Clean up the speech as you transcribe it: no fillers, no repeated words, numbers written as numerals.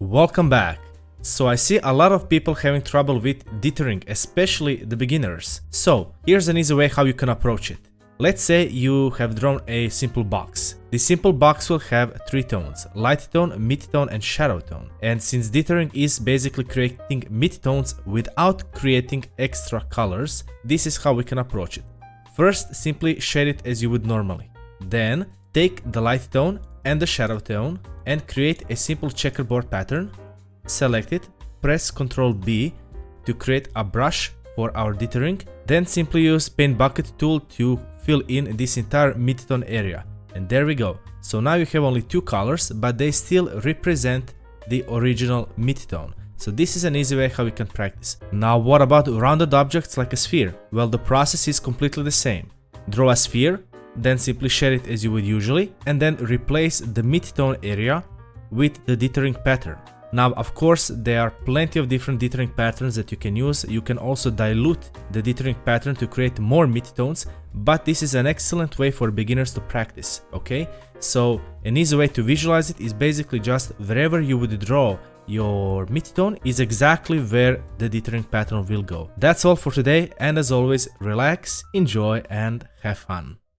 Welcome back. So I see a lot of people having trouble with dithering, especially the beginners. So here's an easy way how you can approach it. Let's say you have drawn a simple box. The simple box will have three tones: light tone, mid-tone and shadow tone. And since dithering is basically creating mid-tones without creating extra colors, this is how we can approach it. First, simply shade it as you would normally. Then take the light tone and the shadow tone and create a simple checkerboard pattern. Select it, press Ctrl B to create a brush for our dithering. Then simply use paint bucket tool to fill in this entire mid-tone area. And there we go. So now you have only two colors, but they still represent the original mid-tone. So this is an easy way how we can practice. Now what about rounded objects like a sphere? Well, the process is completely the same. Draw a sphere, then simply shade it as you would usually, and then replace the mid-tone area with the dithering pattern. Now, of course, there are plenty of different dithering patterns that you can use. You can also dilute the dithering pattern to create more mid-tones, but this is an excellent way for beginners to practice, okay? So an easy way to visualize it is basically just wherever you would draw your mid-tone is exactly where the dithering pattern will go. That's all for today, and as always, relax, enjoy, and have fun.